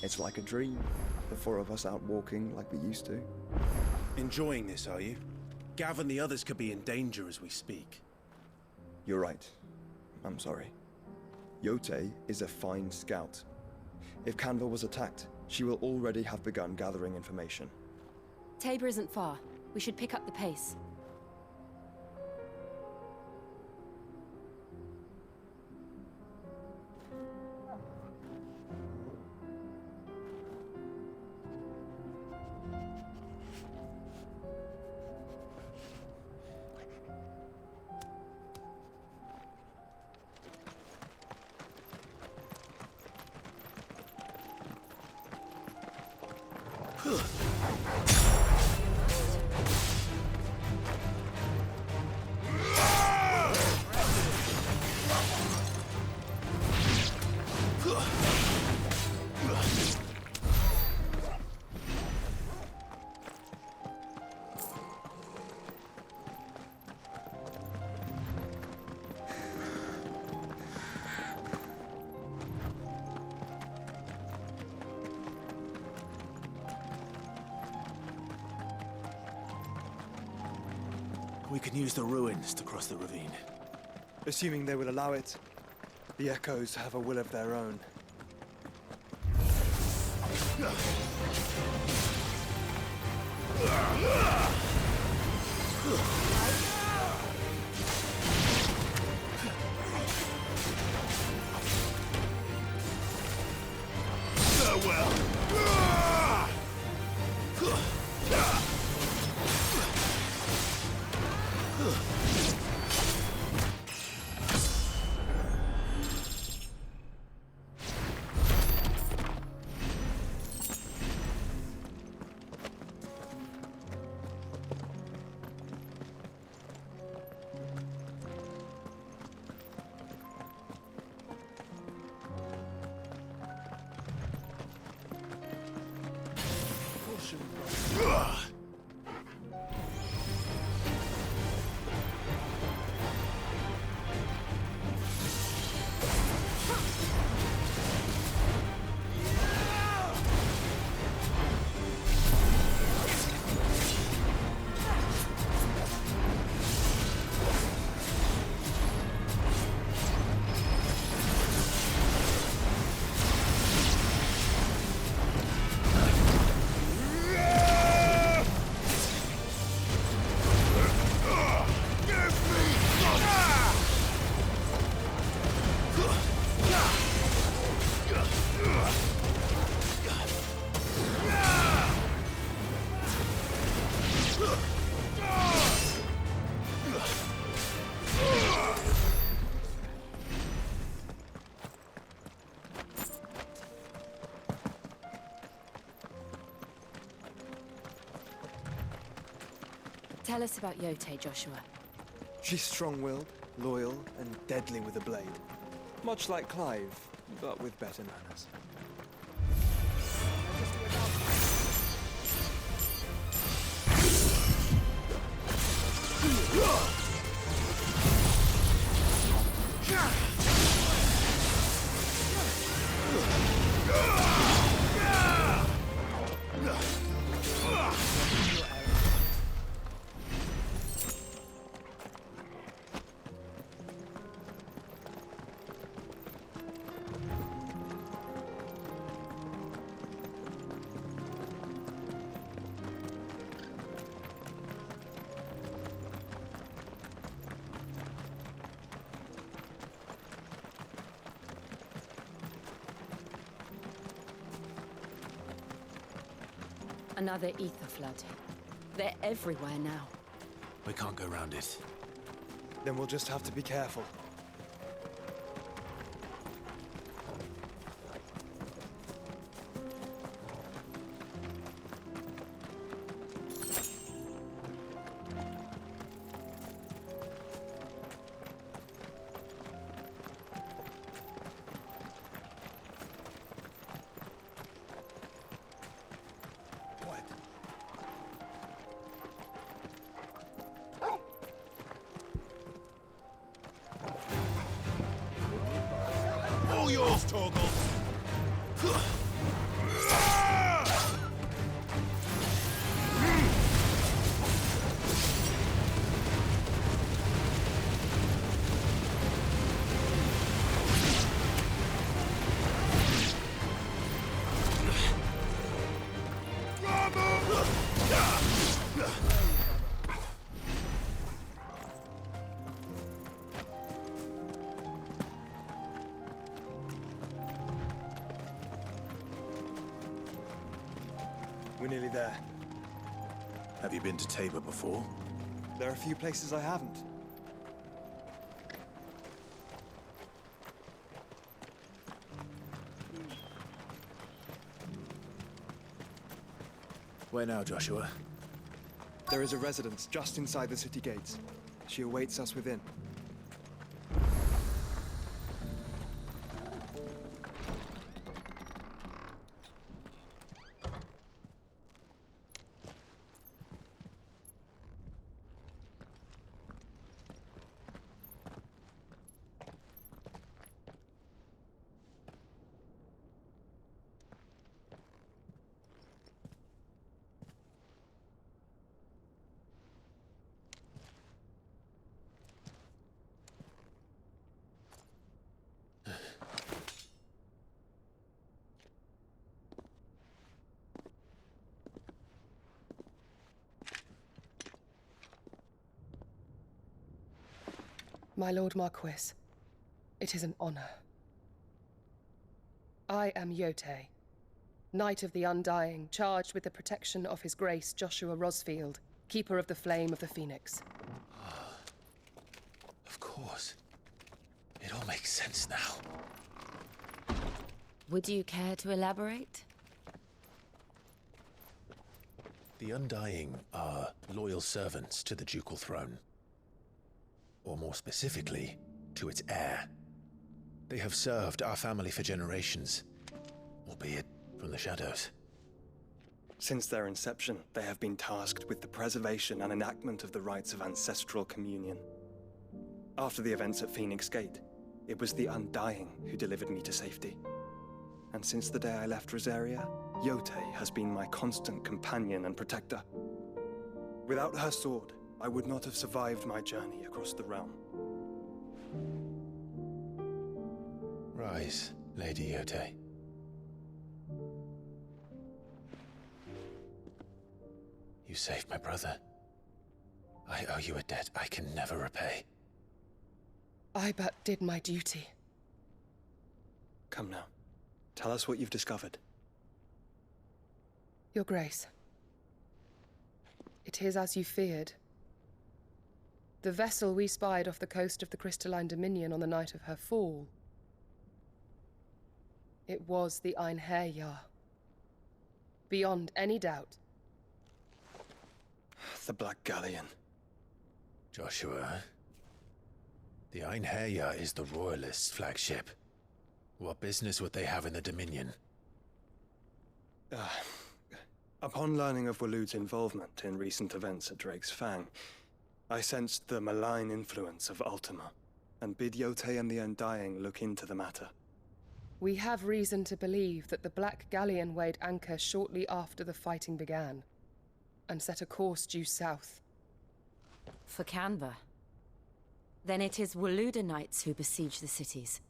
It's like a dream. The four of us out walking like we used to. Enjoying this, are you? Gav and the others could be in danger as we speak. You're right. I'm sorry. Yote is a fine scout. If Canva was attacked, she will already have begun gathering information. Tabor isn't far. We should pick up the pace. We can use the ruins to cross the ravine. Assuming they will allow it, the Echoes have a will of their own. Farewell! Tell us about Yote, Joshua. She's strong-willed, loyal, and deadly with a blade. Much like Clive, but with better manners. Another ether flood. They're everywhere now. We can't go round it. Then we'll just have to be careful. All yours, Torgal! We're nearly there. Have you been to Tabor before? There are a few places I haven't. Where now, Joshua? There is a residence just inside the city gates. She awaits us within. My Lord Marquis, it is an honor. I am Yotei, Knight of the Undying, charged with the protection of His Grace Joshua Rosfield, Keeper of the Flame of the Phoenix. Of course. It all makes sense now. Would you care to elaborate? The Undying are loyal servants to the ducal throne. Or more specifically, to its heir. They have served our family for generations, albeit from the shadows. Since their inception, they have been tasked with the preservation and enactment of the rites of ancestral communion. After the events at Phoenix Gate, it was the Undying who delivered me to safety. And since the day I left Rosaria, Yotei has been my constant companion and protector. Without her sword, I would not have survived my journey across the realm. Rise, Lady Yotei. You saved my brother. I owe you a debt I can never repay. I but did my duty. Come now. Tell us what you've discovered. Your Grace. It is as you feared. The vessel we spied off the coast of the Crystalline Dominion on the night of her fall. It was the Einherjar. Beyond any doubt. The Black Galleon. Joshua, the Einherjar is the Royalists' flagship. What business would they have in the Dominion? Upon learning of Waloed's involvement in recent events at Drake's Fang, I sensed the malign influence of Ultima, and bid Yotei and the Undying look into the matter. We have reason to believe that the Black Galleon weighed anchor shortly after the fighting began, and set a course due south. For Canva. Then it is Waloeda Knights who besiege the cities.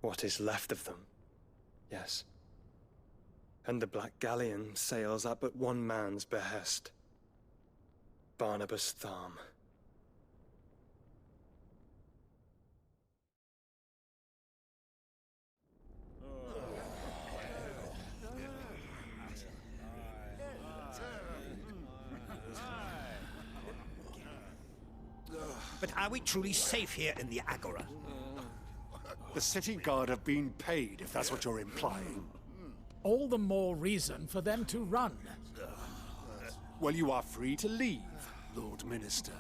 What is left of them, yes. And the Black Galleon sails at but one man's behest. Barnabas Tharm. But are we truly safe here in the Agora? The city guard have been paid, if that's what you're implying. All the more reason for them to run. Well, you are free to leave, Lord Minister.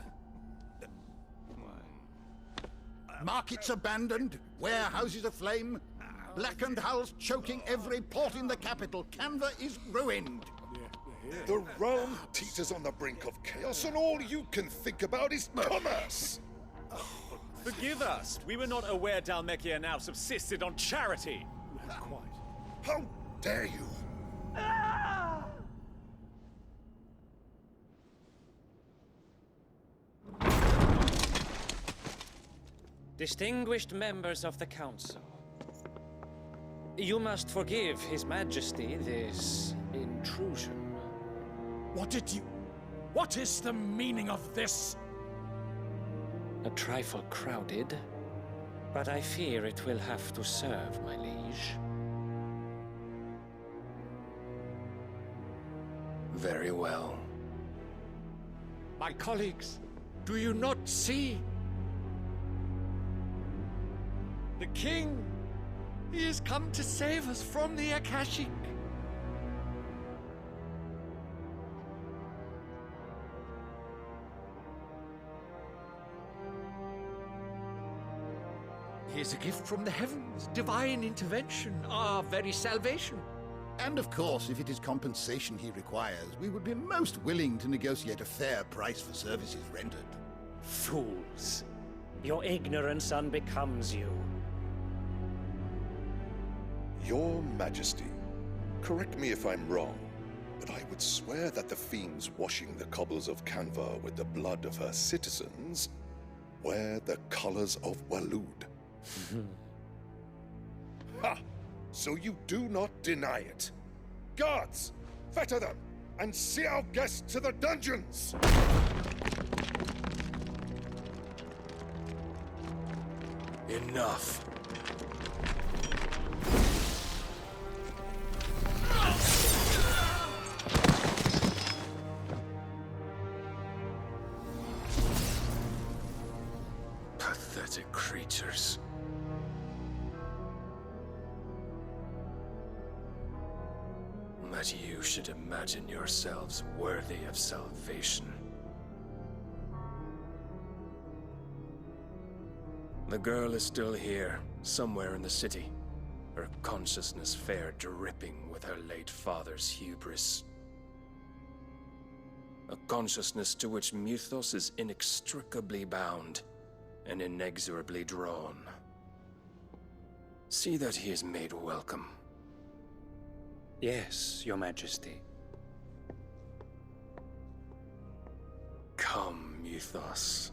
Markets abandoned, warehouses aflame, blackened hulls choking every port in the capital. Canva is ruined. The realm teeters on the brink of chaos, and all you can think about is commerce! Forgive us! We were not aware Dhalmekia now subsisted on charity! How dare you! Distinguished members of the Council, you must forgive His Majesty this intrusion. What is the meaning of this? A trifle crowded, but I fear it will have to serve, my liege. Very well. My colleagues, do you not see? The king! He has come to save us from the Akashic! He is a gift from the heavens, divine intervention, our very salvation. And of course, if it is compensation he requires, we would be most willing to negotiate a fair price for services rendered. Fools! Your ignorance unbecomes you. Your Majesty, correct me if I'm wrong, but I would swear that the fiends washing the cobbles of Canva with the blood of her citizens wear the colors of Waloed. Ha! So you do not deny it. Guards, fetter them, and see our guests to the dungeons! Enough. Pathetic creatures. That you should imagine yourselves worthy of salvation. The girl is still here, somewhere in the city, her consciousness fair dripping with her late father's hubris. A consciousness to which Mythos is inextricably bound and inexorably drawn. See that he is made welcome. Yes, Your Majesty. Come, Mythos.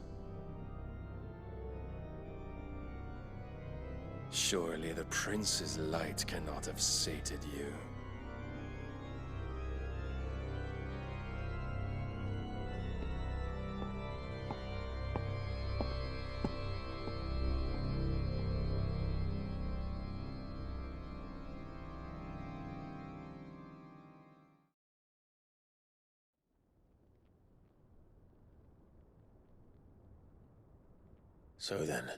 Surely the prince's light cannot have sated you. So then,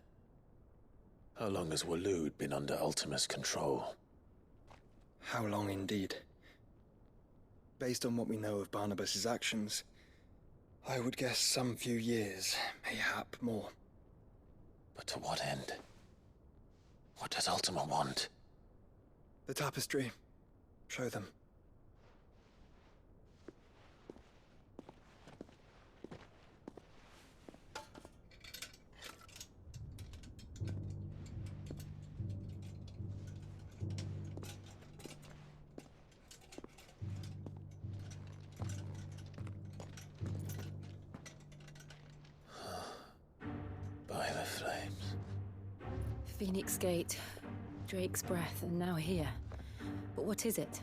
how long has Waloed been under Ultima's control? How long indeed? Based on what we know of Barnabas's actions, I would guess some few years, mayhap more. But to what end? What does Ultima want? The tapestry. Show them. By the flames. Phoenix Gate, Drake's Breath, and now here. But what is it?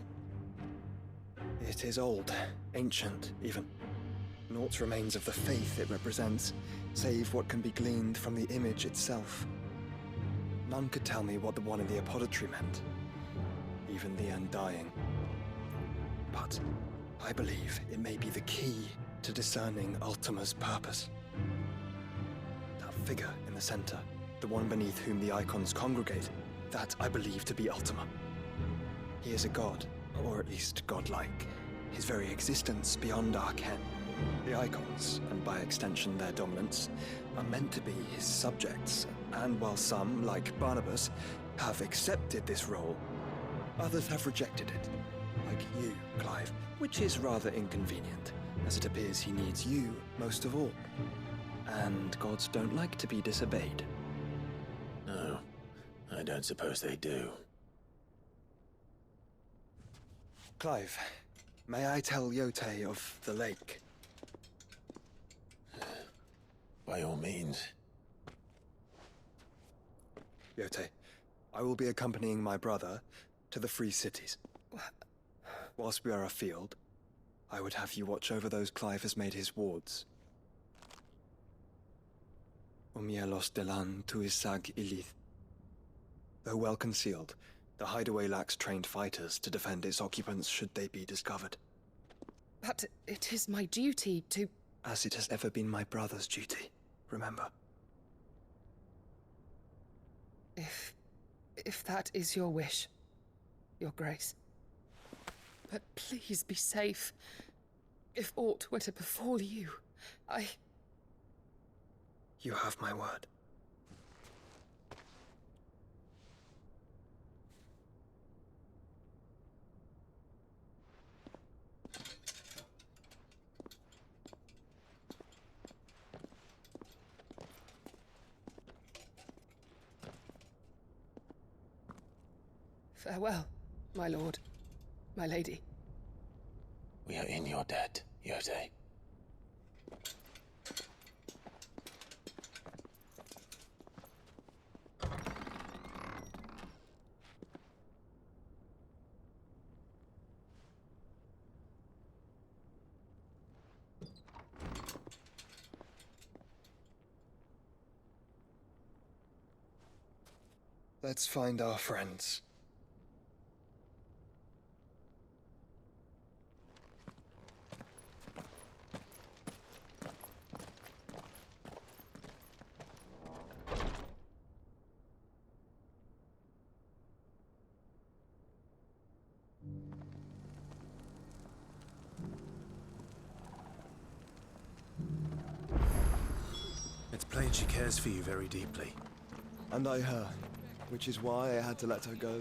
It is old, ancient, even. Naught remains of the faith it represents, save what can be gleaned from the image itself. None could tell me what the one in the apothecary meant, even the Undying. But I believe it may be the key to discerning Ultima's purpose. That figure in the center, the one beneath whom the icons congregate, that I believe to be Ultima. He is a god, or at least godlike, his very existence beyond our ken. The icons, and by extension their dominance, are meant to be his subjects, and while some, like Barnabas, have accepted this role, others have rejected it, like you, Clive, which is rather inconvenient, as it appears he needs you most of all. And gods don't like to be disobeyed. No, I don't suppose they do. Clive, may I tell Yote of the lake? By all means. Yote, I will be accompanying my brother to the Free Cities. Whilst we are afield, I would have you watch over those Clive has made his wards. Omielos delan tuisag ilith. Though well concealed, the hideaway lacks trained fighters to defend its occupants should they be discovered. But it is my duty to... As it has ever been my brother's duty, remember? If that is your wish, Your Grace. But please be safe. If aught were to befall you, You have my word. Farewell, my lord, my lady. We are in your debt, Yotei. Let's find our friends. It's plain she cares for you very deeply. And I her, which is why I had to let her go.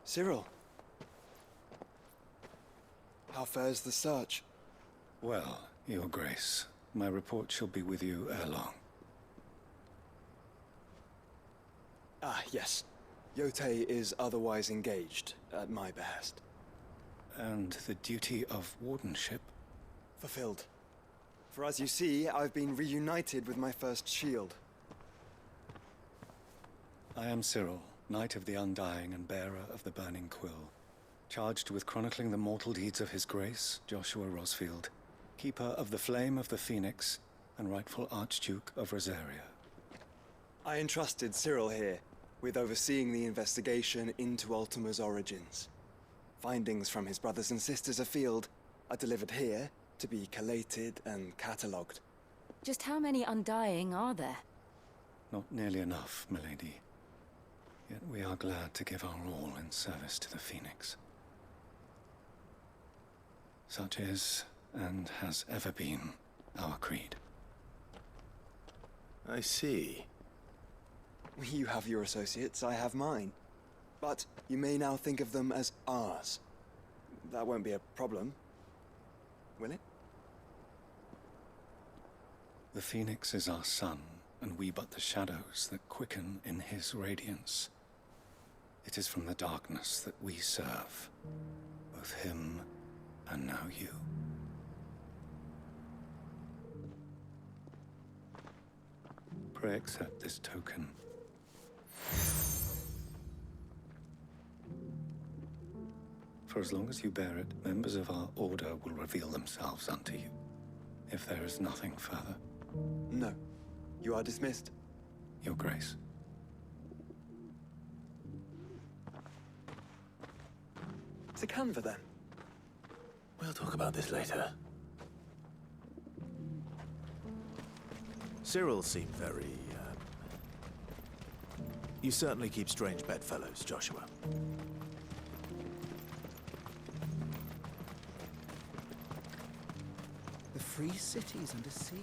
Cyril. How fares the search? Well, Your Grace, my report shall be with you ere long. Ah, yes. Yotei is otherwise engaged, at my behest. And the duty of wardenship? Fulfilled. For as you see, I've been reunited with my first shield. I am Cyril, Knight of the Undying and bearer of the Burning Quill, charged with chronicling the mortal deeds of His Grace, Joshua Rosfield, Keeper of the Flame of the Phoenix, and rightful Archduke of Rosaria. I entrusted Cyril here with overseeing the investigation into Ultima's origins. Findings from his brothers and sisters afield are delivered here to be collated and catalogued. Just how many Undying are there? Not nearly enough, milady. Yet we are glad to give our all in service to the Phoenix. Such is, and has ever been, our creed. I see. You have your associates, I have mine. But you may now think of them as ours. That won't be a problem, will it? The Phoenix is our sun, and we but the shadows that quicken in his radiance. It is from the darkness that we serve, both him and now you. Pray accept this token. For as long as you bear it, members of our order will reveal themselves unto you, if there is nothing further. No. You are dismissed. Your Grace. To Canva, then. We'll talk about this later. Cyril seemed very, You certainly keep strange bedfellows, Joshua. The free cities under siege?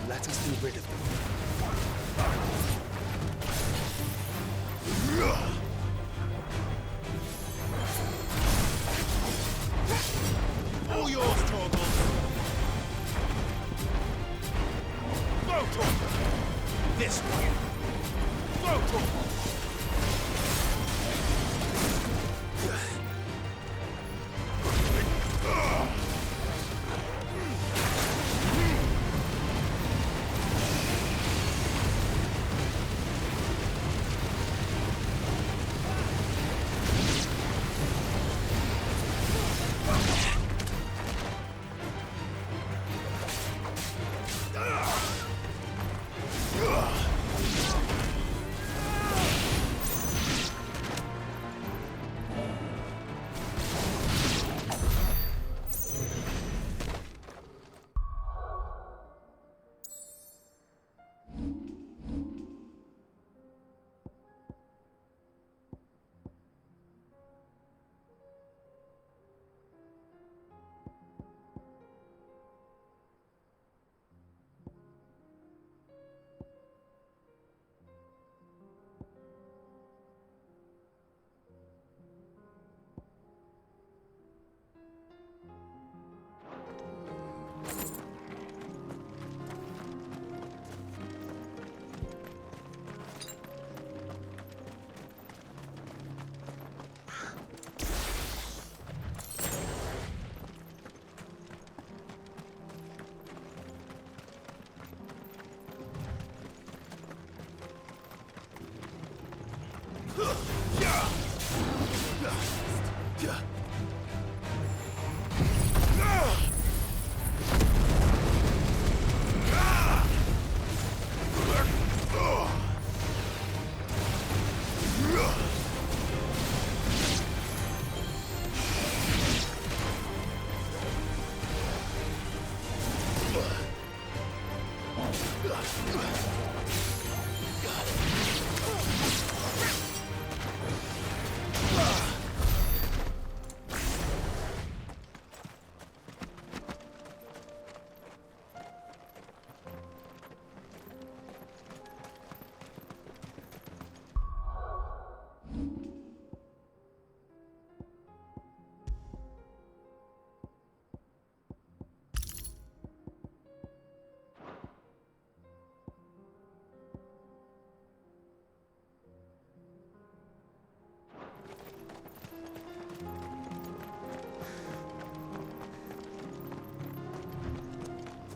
Let us be rid of them. All yours, Torgal! Go, Torgal!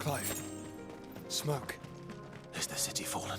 Clive. Smoke. Is the city fallen?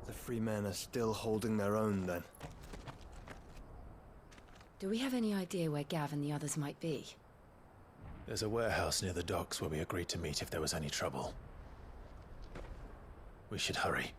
The free men are still holding their own, then. Do we have any idea where Gav and the others might be? There's a warehouse near the docks where we agreed to meet if there was any trouble. We should hurry.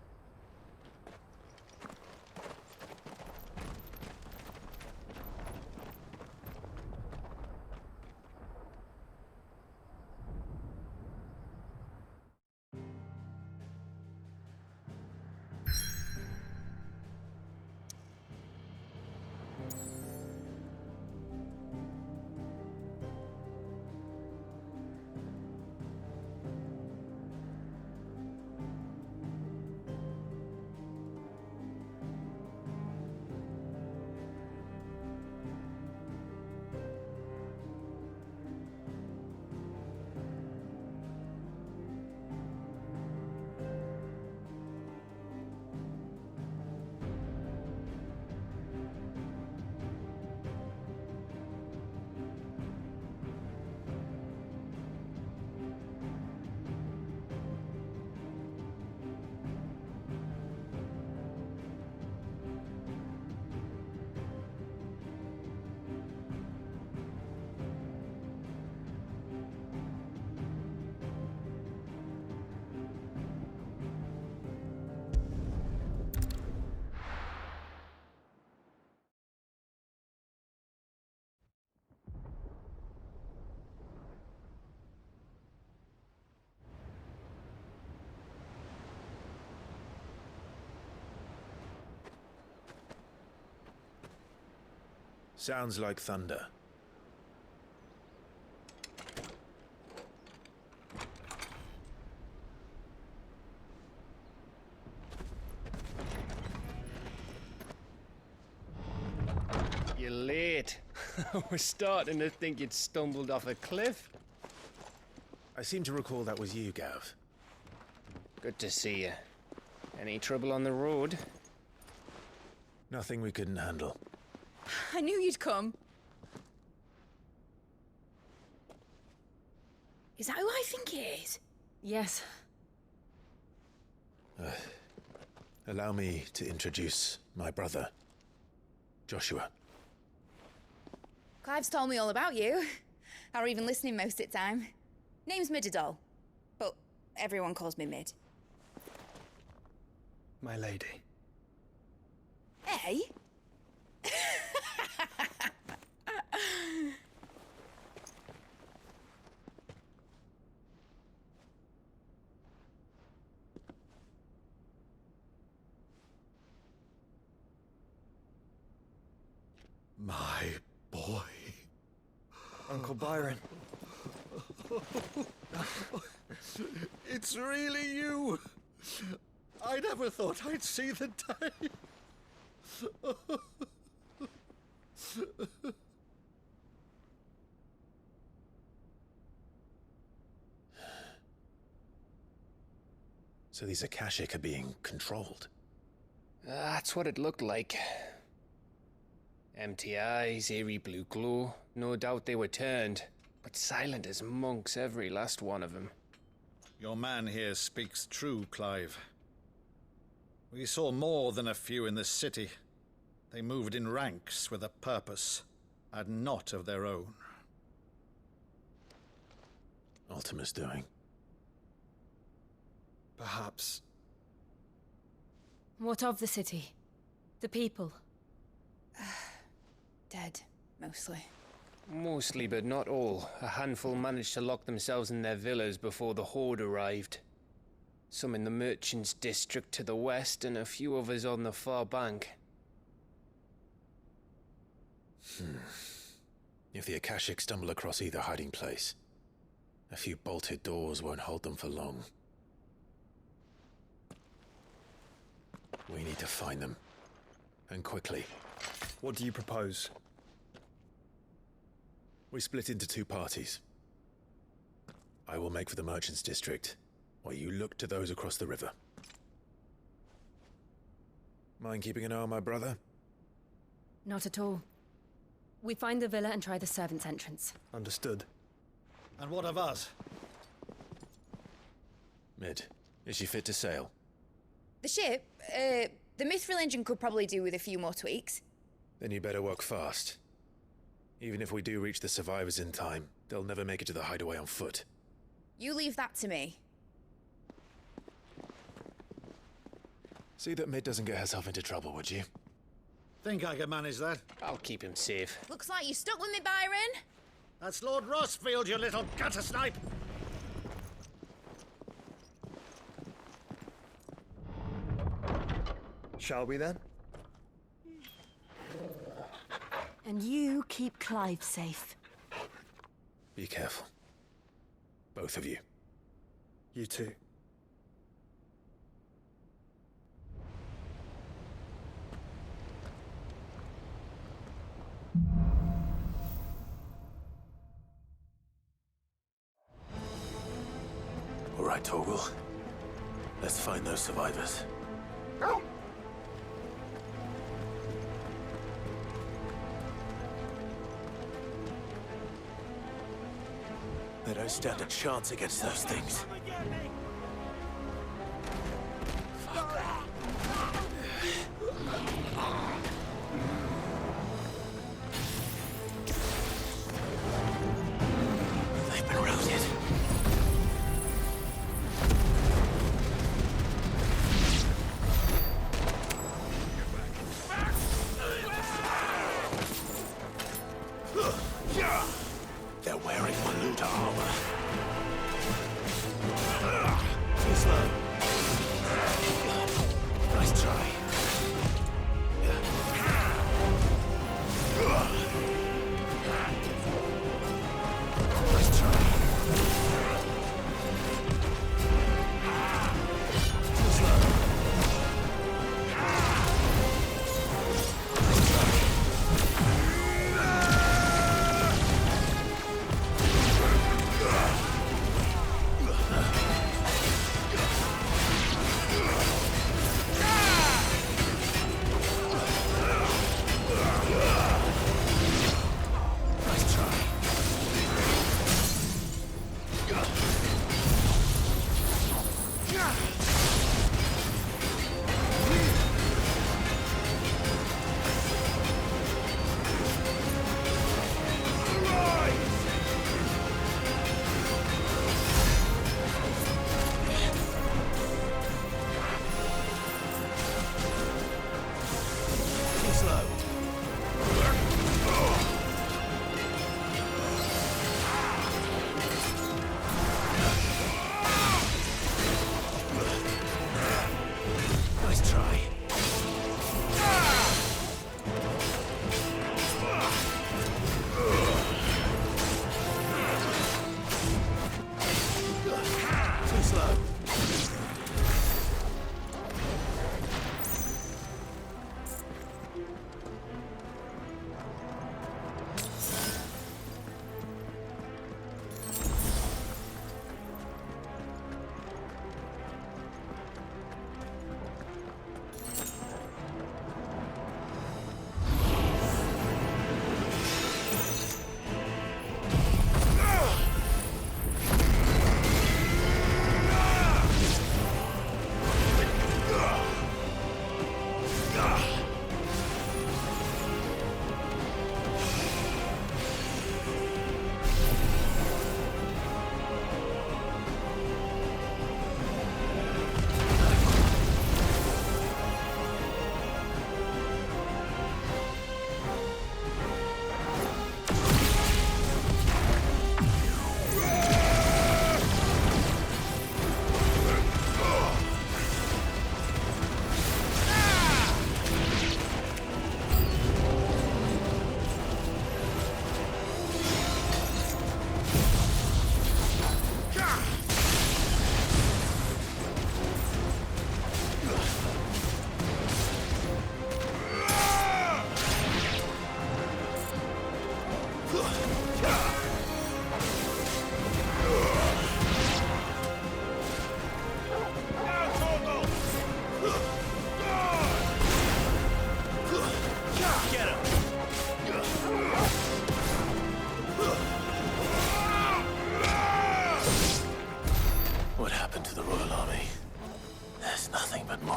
Sounds like thunder. You're late. I was starting to think you'd stumbled off a cliff. I seem to recall that was you, Gav. Good to see you. Any trouble on the road? Nothing we couldn't handle. I knew you'd come. Is that who I think it is? Yes. Allow me to introduce my brother, Joshua. Clive's told me all about you. Or even listening most of the time. Name's Midadol, but everyone calls me Mid. My lady. Hey? My boy. Uncle Byron. It's really you. I never thought I'd see the day. So these Akashic are being controlled? That's what it looked like. Empty eyes, eerie blue glow. No doubt they were turned, but silent as monks, every last one of them. Your man here speaks true, Clive. We saw more than a few in the city. They moved in ranks with a purpose, and not of their own. Ultima's doing. Perhaps. What of the city? The people? Dead, mostly. Mostly, but not all. A handful managed to lock themselves in their villas before the Horde arrived. Some in the Merchants' District to the west, and a few others on the far bank. If the Akashic stumble across either hiding place, a few bolted doors won't hold them for long. We need to find them. And quickly. What do you propose? We split into two parties. I will make for the Merchants District, while you look to those across the river. Mind keeping an eye on my brother? Not at all. We find the villa and try the servants' entrance. Understood. And what of us? Mid, is she fit to sail? The ship, the Mithril engine could probably do with a few more tweaks. Then you better work fast. Even if we do reach the survivors in time, they'll never make it to the hideaway on foot. You leave that to me. See that Mid doesn't get herself into trouble, would you? Think I can manage that? I'll keep him safe. Looks like you stuck with me, Byron. That's Lord Rossfield, you little gutter snipe! Shall we then? And you keep Clive safe. Be careful. Both of you. You too. All right, Torgal. Let's find those survivors. They don't stand a chance against those things. They've been routed. They're wearing Waluda armor. Too slow. Nice try. Nice try. Too slow. Nice try.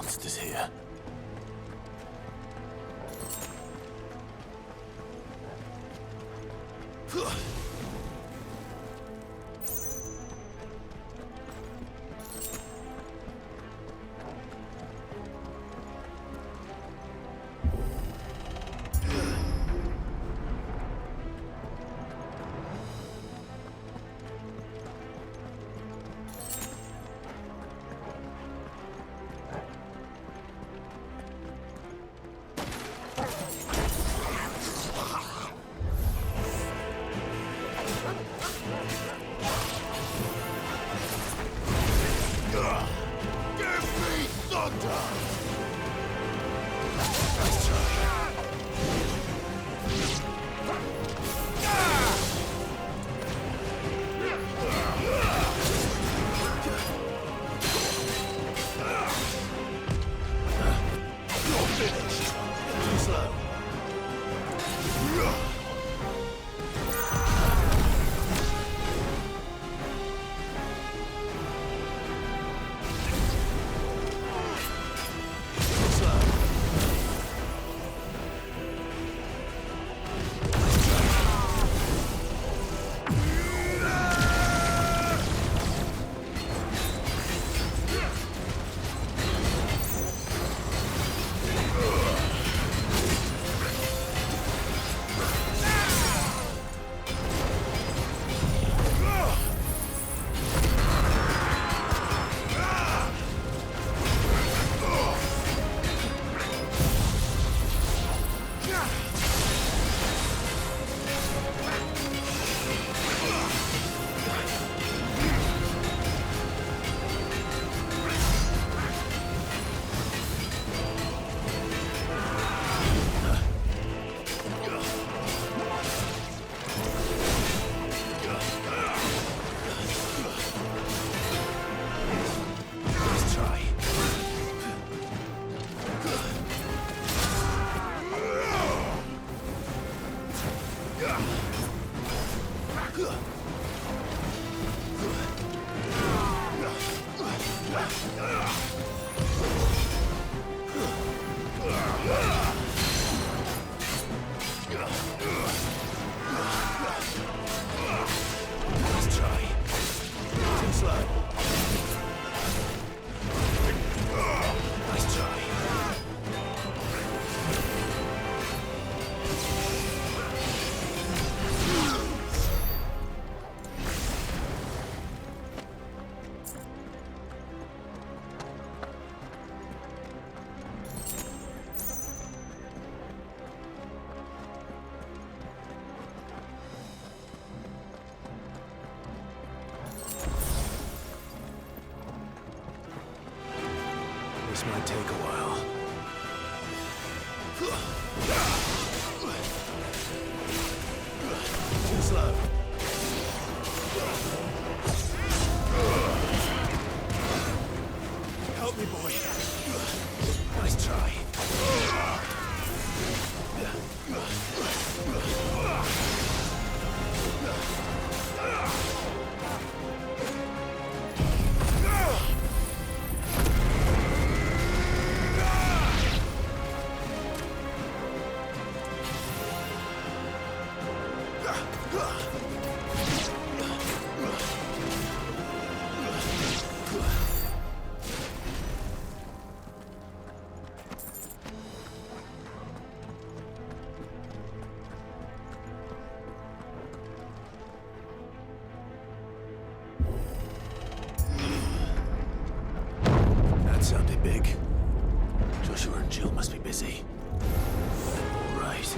monsters here. This might take a while. Too slow. Help me, boy. Nice try. That sounded big. Joshua and Jill must be busy. Right.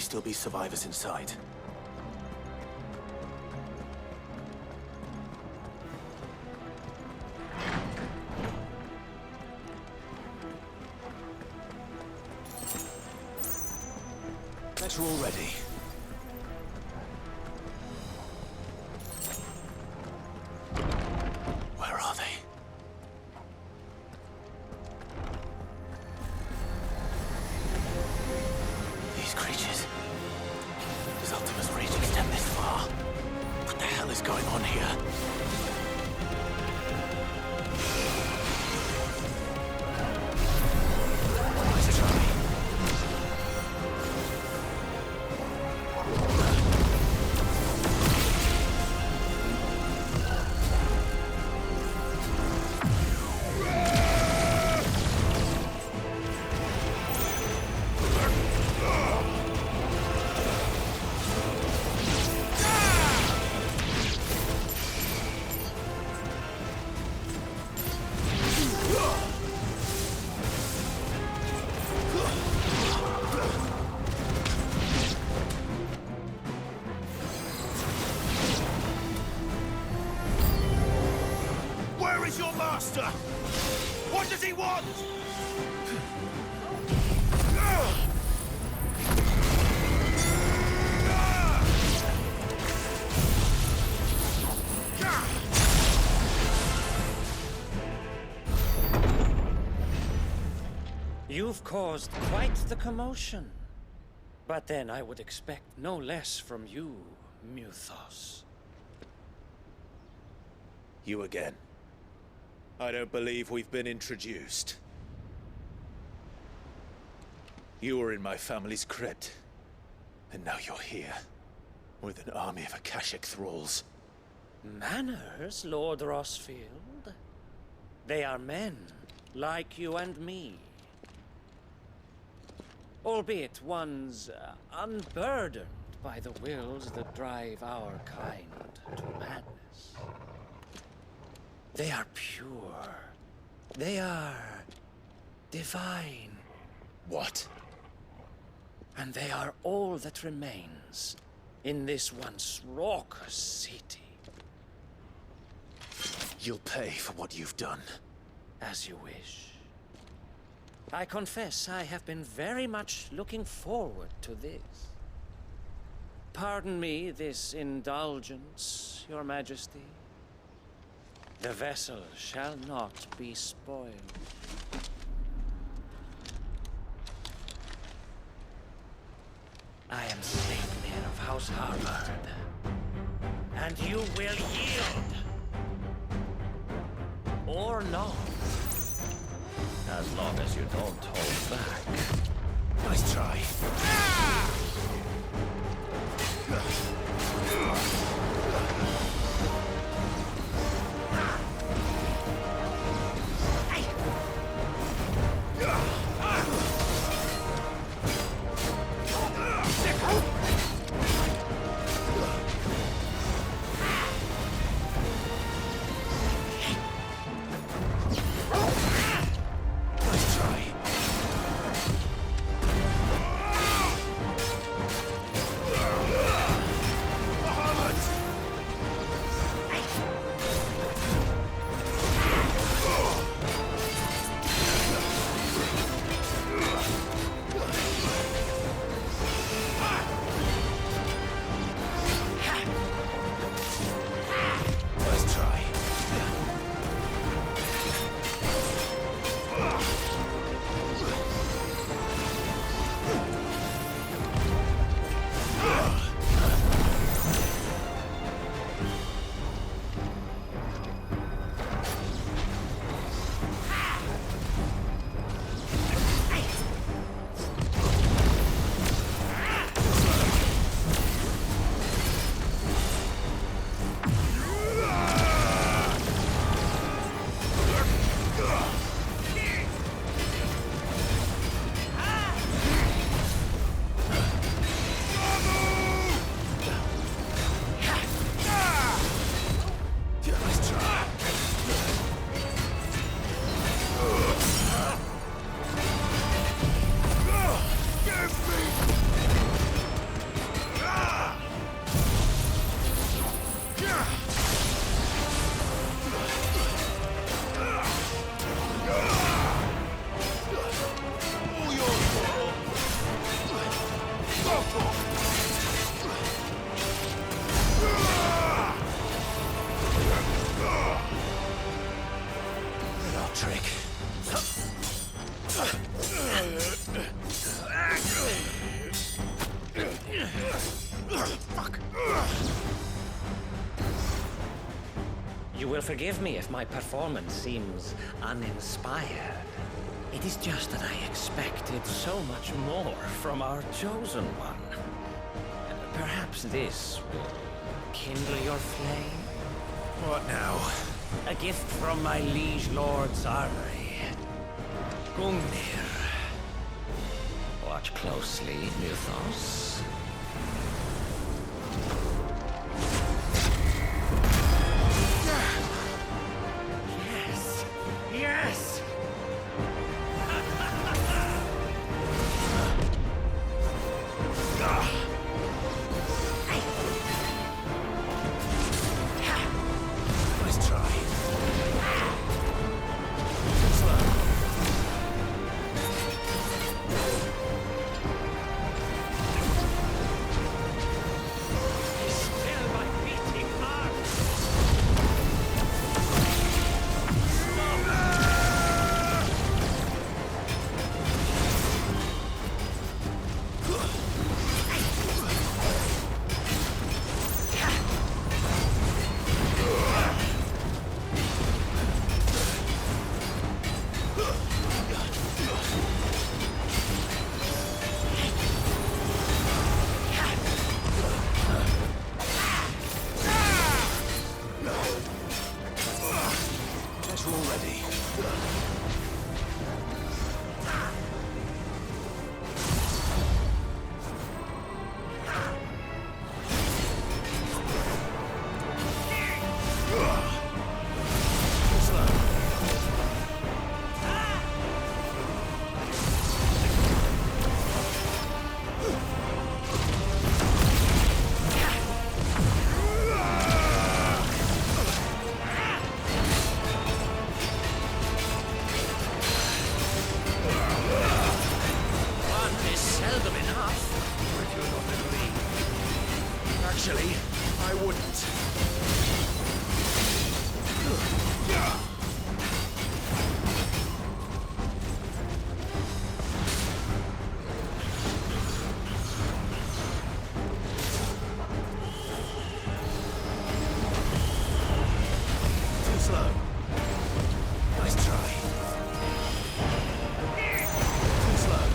still be survivors inside. Better already. Where are they? These creatures. Does Ultima's reach extend this far? What the hell is going on here? Let's try. Where is your master? What does he want? You've caused quite the commotion. But then I would expect no less from you, Muthos. You again. I don't believe we've been introduced. You were in my family's crypt. And now you're here. With an army of Akashic thralls. Manners, Lord Rosfield? They are men, like you and me. Albeit ones unburdened by the wills that drive our kind to madness. They are pure. They are divine. What? And they are all that remains in this once raucous city. You'll pay for what you've done. As you wish. I confess I have been very much looking forward to this. Pardon me this indulgence, Your Majesty. The vessel shall not be spoiled. I am Sleipnir of House Harvard, and you will yield. Or not. As long as you don't hold back. Nice try. Fuck. You will forgive me if my performance seems uninspired. It is just that I expected so much more from our chosen one. Perhaps this will kindle your flame? What now? A gift from my liege lord's armory. Gungnir. Watch closely, Mythos. Yes! Yes! Nice try. Actually, I wouldn't. Too slow. Nice try. Too slow.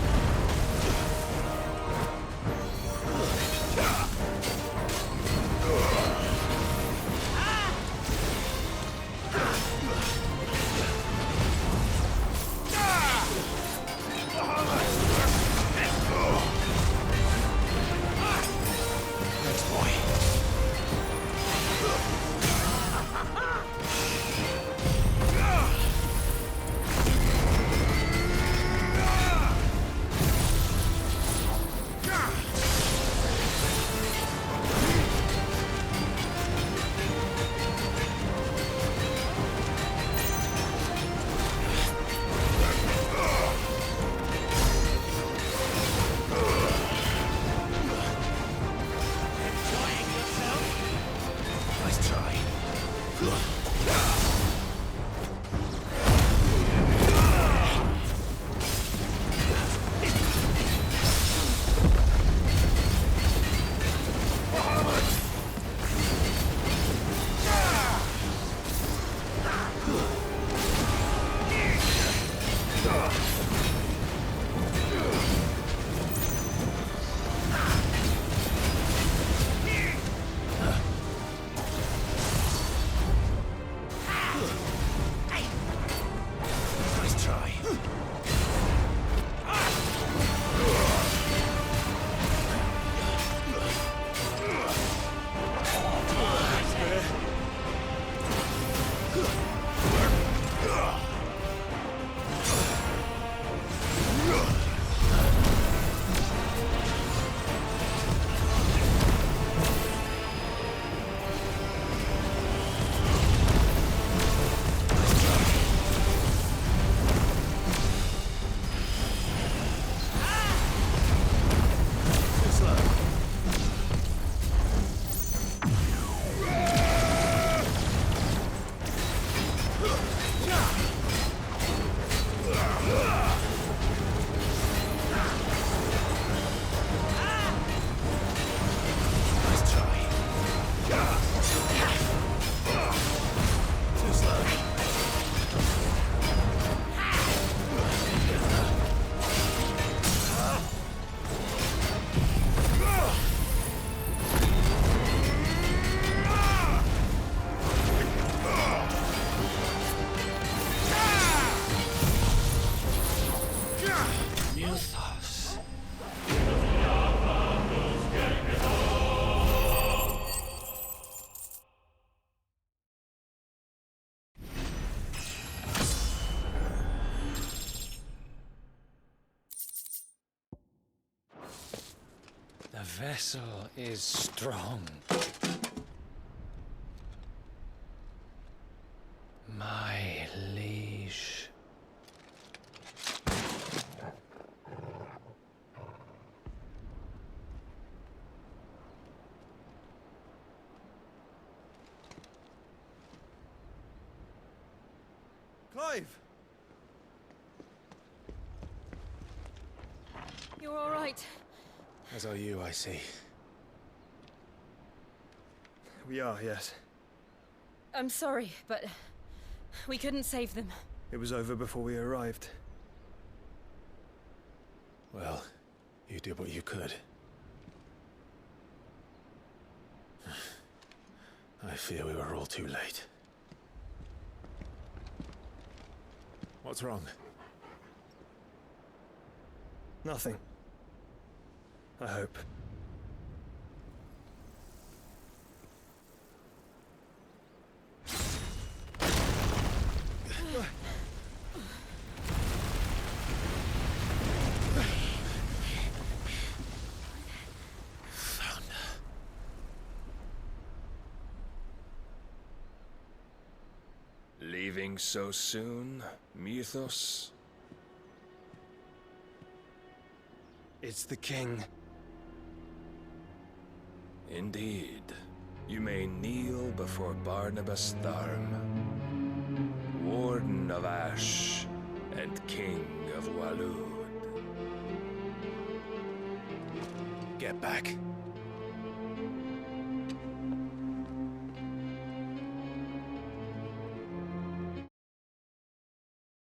vessel is strong. My liege. Clive! You're all right. As are you, I see. We are, yes. I'm sorry, but we couldn't save them. It was over before we arrived. Well, you did what you could. I fear we were all too late. What's wrong? Nothing. I hope. Leaving so soon, Mythos? It's the king. Indeed. You may kneel before Barnabas Tharm, Warden of Ash and King of Waloed. Get back.